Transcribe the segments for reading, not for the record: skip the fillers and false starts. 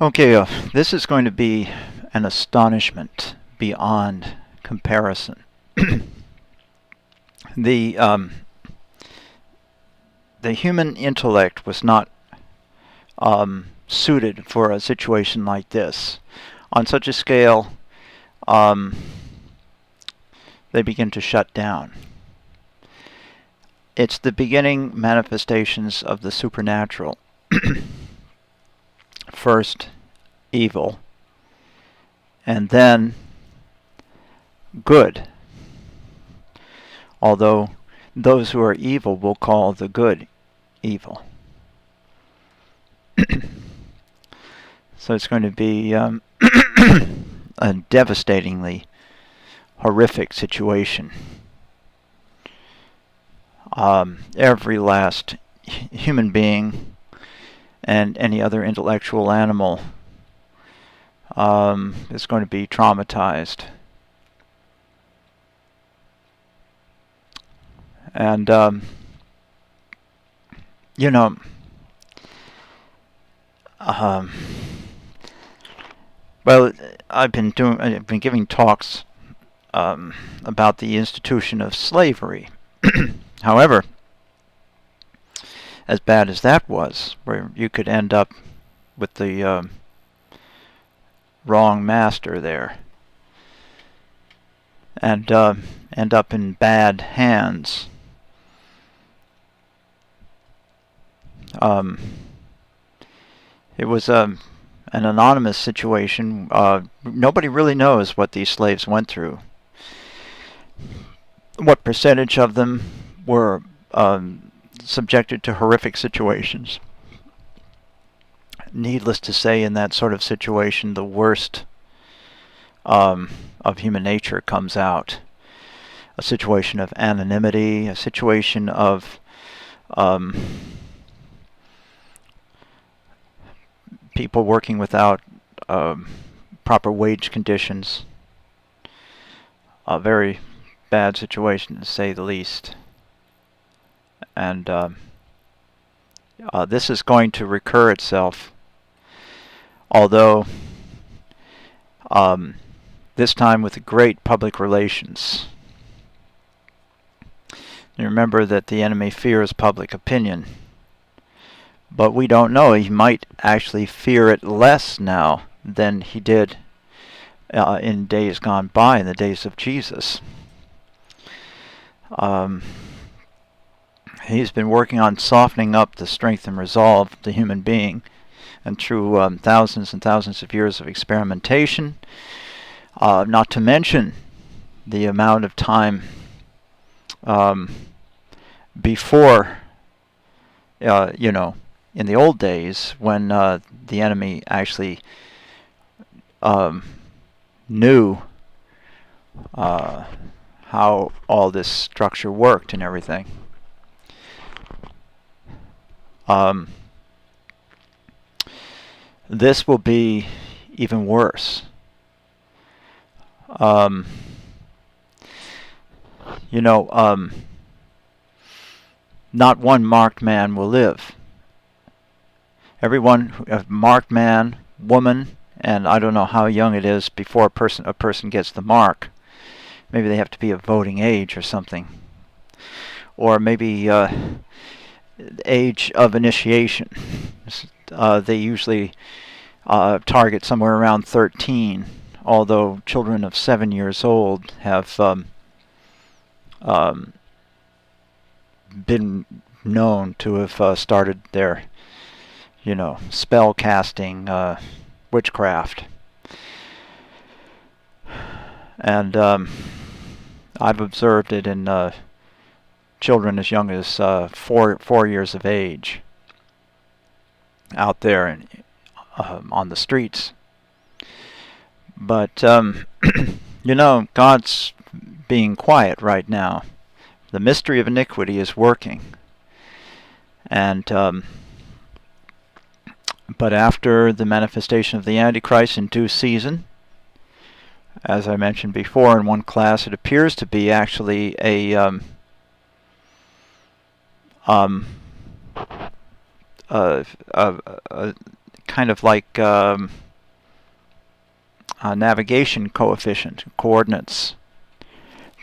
Okay, this is going to be an astonishment beyond comparison. the the human intellect was not suited for a situation like this. On such a scale, um, they begin to shut down. It's the beginning manifestations of the supernatural. First, evil, and then good. Although those who are evil will call the good evil. So it's going to be a devastatingly horrific situation. Every last human being and any other intellectual animal is going to be traumatized. And, you know, well, I've been giving talks about the institution of slavery. However, as bad as that was, where you could end up with the wrong master there, and end up in bad hands. It was an anonymous situation. Nobody really knows what these slaves went through. What percentage of them were subjected to horrific situations. Needless to say, in that sort of situation, the worst of human nature comes out. A situation of anonymity, a situation of people working without proper wage conditions. A very bad situation, to say the least. And this is going to recur itself, although this time with great public relations. And remember that the enemy fears public opinion, but we don't know. He might actually fear it less now than he did in days gone by, in the days of Jesus. He's been working on softening up the strength and resolve of the human being, and through thousands and thousands of years of experimentation, not to mention the amount of time before, in the old days when the enemy actually knew how all this structure worked and everything. This will be even worse. Not one marked man will live. Everyone, marked man, woman, and I don't know how young it is before a person gets the mark. Maybe they have to be of voting age or something, or maybe age of initiation. They usually target somewhere around 13, although children of 7 years old have been known to have started their, spell casting, witchcraft. And I've observed it in children as young as 4 years of age out there on the streets. But God's being quiet right now. The mystery of iniquity is working, and but after the manifestation of the Antichrist in due season, as I mentioned before in one class, it appears to be actually a kind of like a navigation coordinates.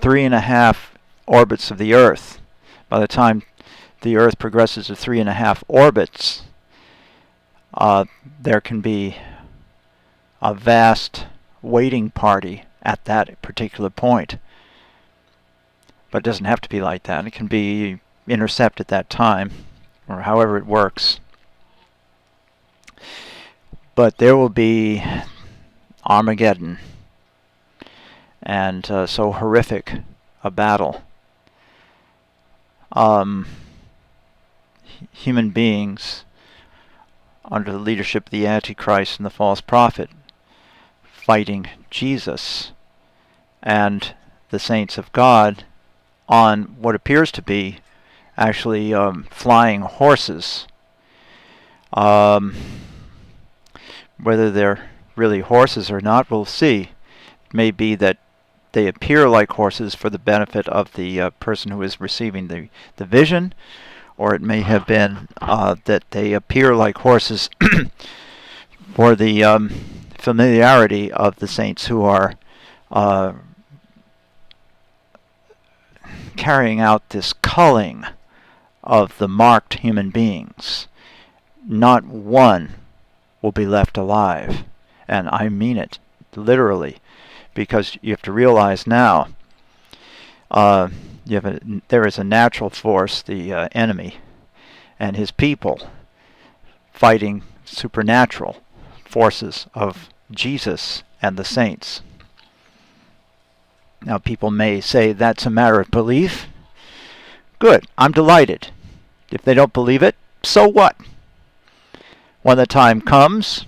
3.5 orbits of the Earth. By the time the Earth progresses to 3.5 orbits, there can be a vast waiting party at that particular point. But it doesn't have to be like that. It can be intercept at that time, or however it works. But there will be Armageddon, and so horrific a battle. Human beings, under the leadership of the Antichrist and the false prophet, fighting Jesus and the saints of God on what appears to be actually flying horses. Whether they're really horses or not, we'll see. It may be that they appear like horses for the benefit of the person who is receiving the vision, or it may have been that they appear like horses for the familiarity of the saints who are carrying out this culling of the marked human beings. Not one will be left alive, and I mean it literally, because you have to realize now there is a natural force, the enemy, and his people fighting supernatural forces of Jesus and the saints. Now, people may say that's a matter of belief. Good, I'm delighted. If they don't believe it, so what? When the time comes,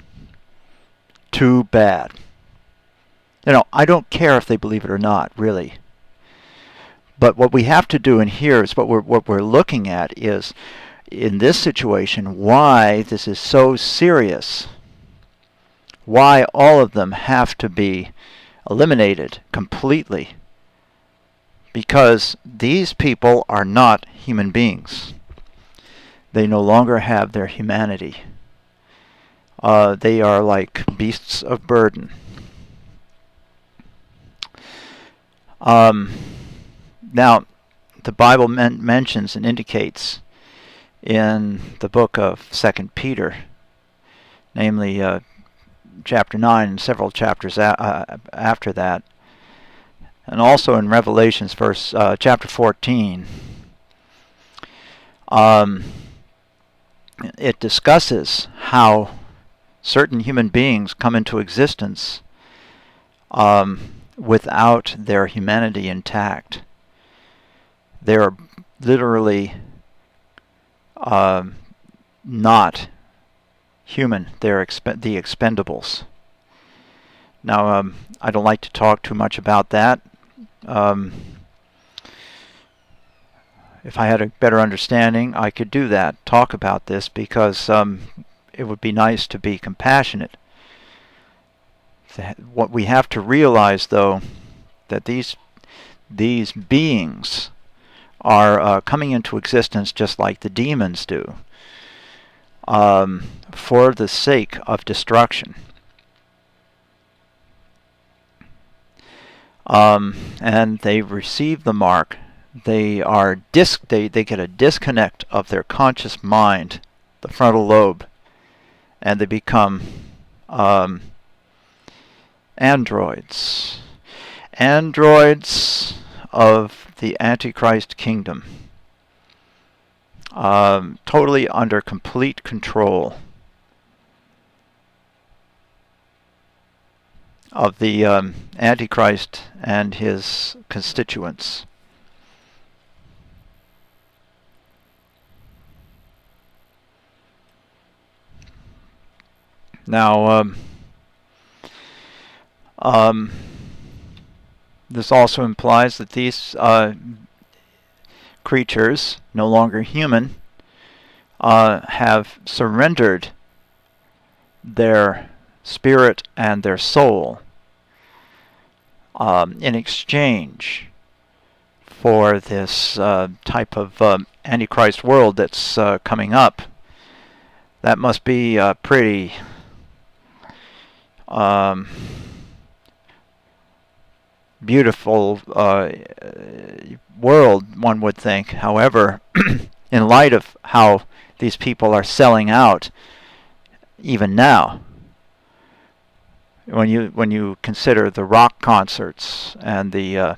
too bad. I don't care if they believe it or not, really. But what we have to do in here is what we're looking at is, in this situation, why this is so serious. Why all of them have to be eliminated completely. Because these people are not human beings. They no longer have their humanity. They are like beasts of burden. Now, the Bible mentions and indicates in the book of 2 Peter, namely chapter 9 and several chapters after that, and also in Revelations chapter 14, it discusses how certain human beings come into existence without their humanity intact. They're literally not human. They're the expendables. Now, I don't like to talk too much about that. If I had a better understanding, I could do that, talk about this, because it would be nice to be compassionate. What we have to realize, though, that these beings are coming into existence just like the demons do, for the sake of destruction. And they receive the mark. They get a disconnect of their conscious mind, the frontal lobe, and they become androids of the Antichrist kingdom, totally under complete control of the Antichrist and his constituents. Now, this also implies that these creatures, no longer human, have surrendered their spirit and their soul in exchange for this type of Antichrist world that's coming up. That must be pretty beautiful world, one would think. However, in light of how these people are selling out, even now, when you consider the rock concerts and the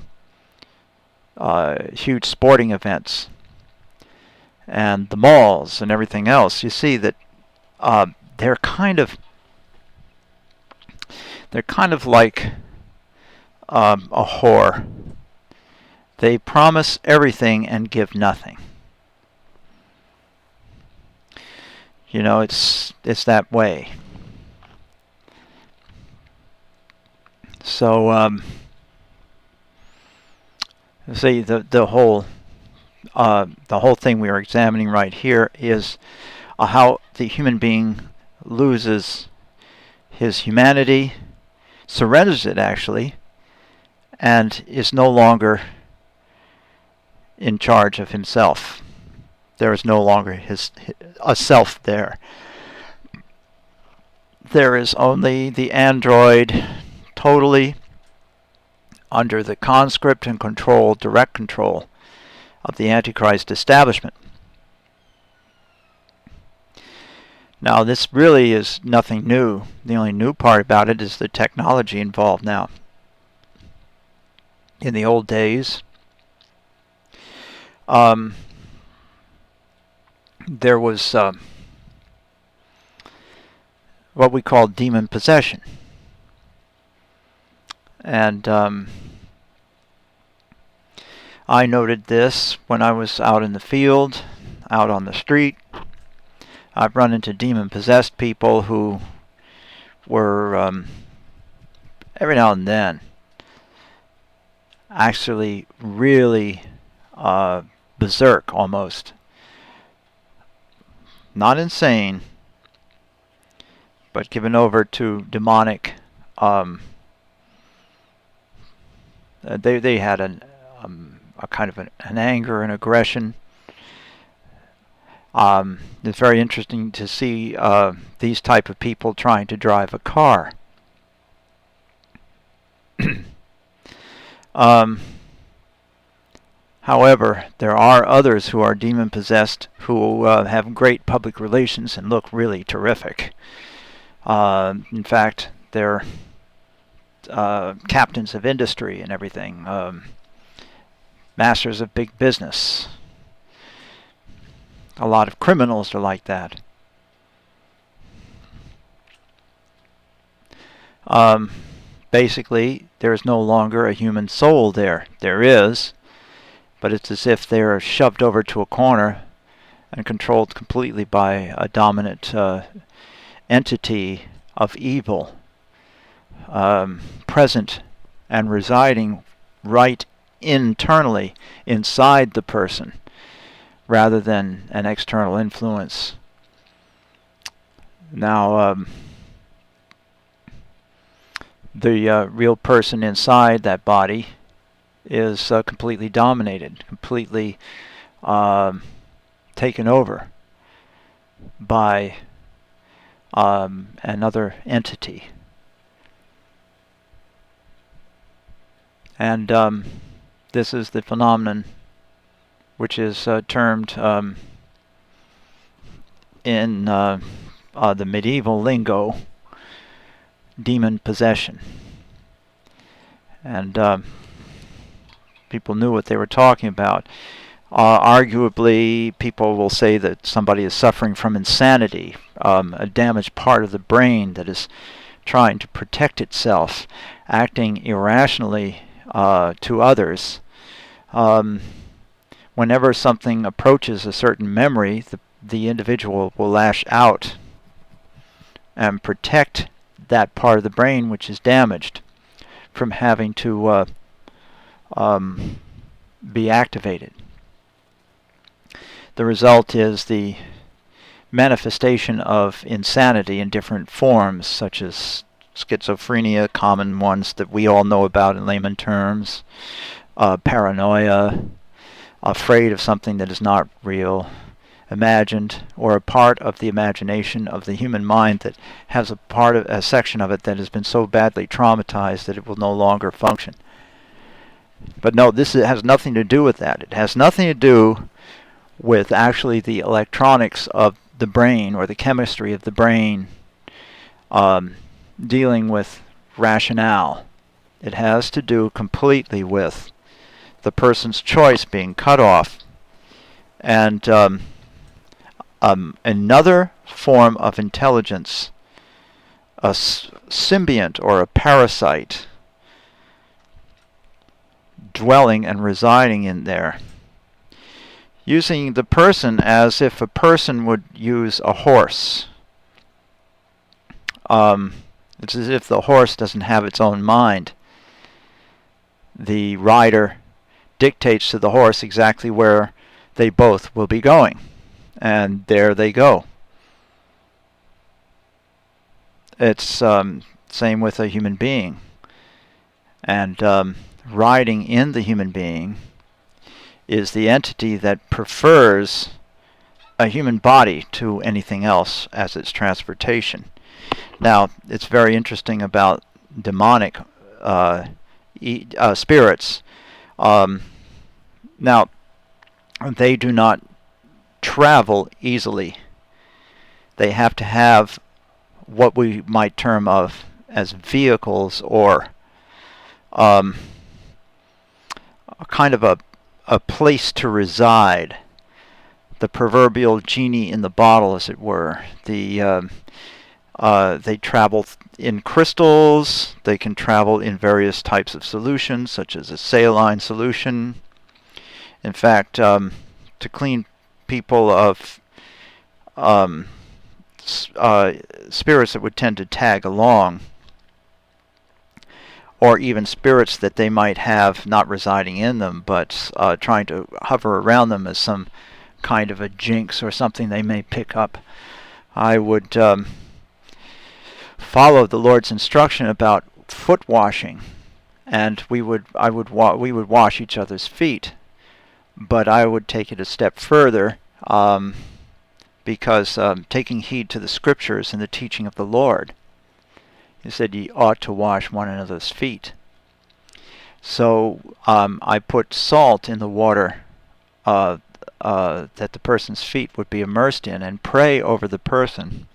huge sporting events and the malls and everything else, you see that they're kind of like a whore. They promise everything and give nothing. You know, it's that way. So see, the whole thing we are examining right here is how the human being loses his humanity, surrenders it actually, and is no longer in charge of himself. There is no longer a self there. There is only the android, totally under the conscript and control, direct control of the Antichrist establishment. Now, this really is nothing new. The only new part about it is the technology involved now. In the old days, there was what we call demon possession. And I noted this when I was out in the field, out on the street. I've run into demon-possessed people who were, every now and then, actually really berserk almost. Not insane, but given over to demonic. They had a kind of an anger and aggression. It's very interesting to see these type of people trying to drive a car. However, there are others who are demon-possessed who have great public relations and look really terrific. In fact, they're captains of industry and everything, masters of big business. A lot of criminals are like that. Basically, there is no longer a human soul there. There is, but it's as if they're shoved over to a corner and controlled completely by a dominant entity of evil, present and residing right internally inside the person, rather than an external influence. Now, the real person inside that body is completely dominated, completely taken over by another entity. And this is the phenomenon which is termed in the medieval lingo demon possession. And people knew what they were talking about. Arguably, people will say that somebody is suffering from insanity, a damaged part of the brain that is trying to protect itself, acting irrationally to others. Whenever something approaches a certain memory, the individual will lash out and protect that part of the brain which is damaged from having to be activated. The result is the manifestation of insanity in different forms, such as schizophrenia, common ones that we all know about in layman terms, paranoia, afraid of something that is not real, imagined, or a part of the imagination of the human mind that has a section of it that has been so badly traumatized that it will no longer function. But no, this has nothing to do with that. It has nothing to do with actually the electronics of the brain or the chemistry of the brain dealing with rationale. It has to do completely with the person's choice being cut off and another form of intelligence, a symbiont or a parasite, dwelling and residing in there, using the person as if a person would use a horse. It's as if the horse doesn't have its own mind. The rider dictates to the horse exactly where they both will be going, and there they go. It's same with a human being, and riding in the human being is the entity that prefers a human body to anything else as its transportation. Now, it's very interesting about demonic spirits. Now, they do not travel easily. They have to have what we might term of as vehicles, or a kind of a place to reside. The proverbial genie in the bottle, as it were. They travel in crystals. They can travel in various types of solutions, such as a saline solution. In fact, to clean people of spirits that would tend to tag along, or even spirits that they might have not residing in them, but trying to hover around them as some kind of a jinx or something they may pick up, I would follow the Lord's instruction about foot washing, and we would wash each other's feet. But I would take it a step further, because taking heed to the scriptures and the teaching of the Lord, He said ye ought to wash one another's feet. So I put salt in the water that the person's feet would be immersed in, and pray over the person,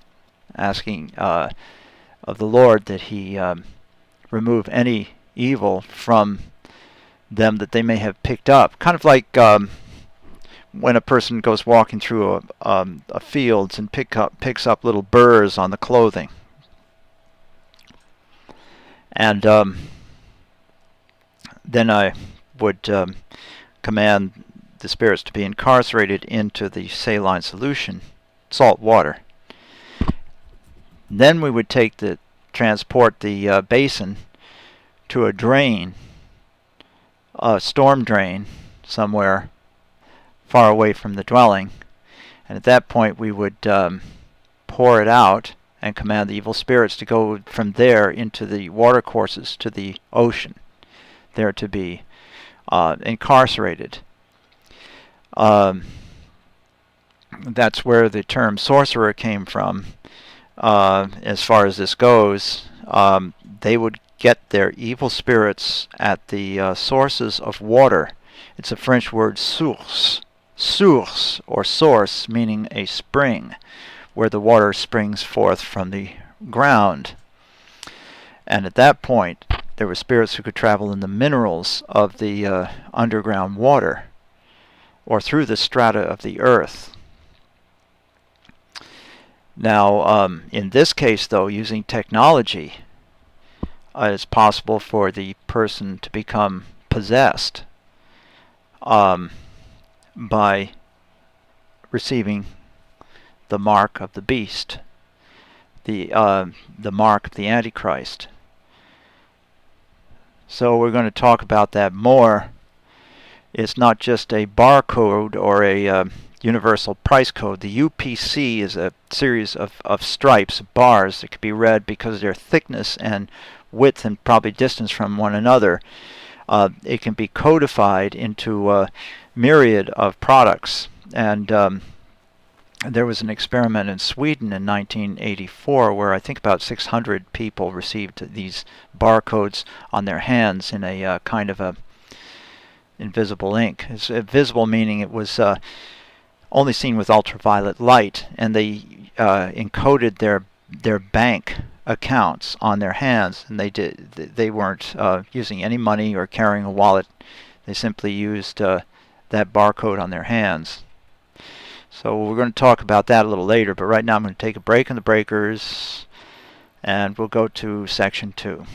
asking of the Lord that He remove any evil from them that they may have picked up. Kind of like when a person goes walking through a fields and picks up little burrs on the clothing. And then I would command the spirits to be incarcerated into the saline solution, salt water. Then we would transport the basin to a drain, a storm drain somewhere far away from the dwelling, and at that point we would pour it out and command the evil spirits to go from there into the watercourses to the ocean, there to be incarcerated. That's where the term sorcerer came from. As far as this goes, they would get their evil spirits at the sources of water. It's a French word, source. Source, or source, meaning a spring, where the water springs forth from the ground. And at that point, there were spirits who could travel in the minerals of the underground water, or through the strata of the earth. Now, in this case, though, using technology, it's possible for the person to become possessed by receiving the mark of the beast, the mark of the Antichrist. So we're going to talk about that more. It's not just a barcode or a universal price code. The UPC is a series of stripes, bars that can be read because of their thickness and width and probably distance from one another. It can be codified into a myriad of products, and there was an experiment in Sweden in 1984 where I think about 600 people received these barcodes on their hands in a kind of a invisible ink. It's visible meaning it was only seen with ultraviolet light, and they encoded their bank accounts on their hands, and they weren't using any money or carrying a wallet. They simply used that barcode on their hands. So we're going to talk about that a little later, but right now I'm going to take a break in the breakers, and we'll go to section 2.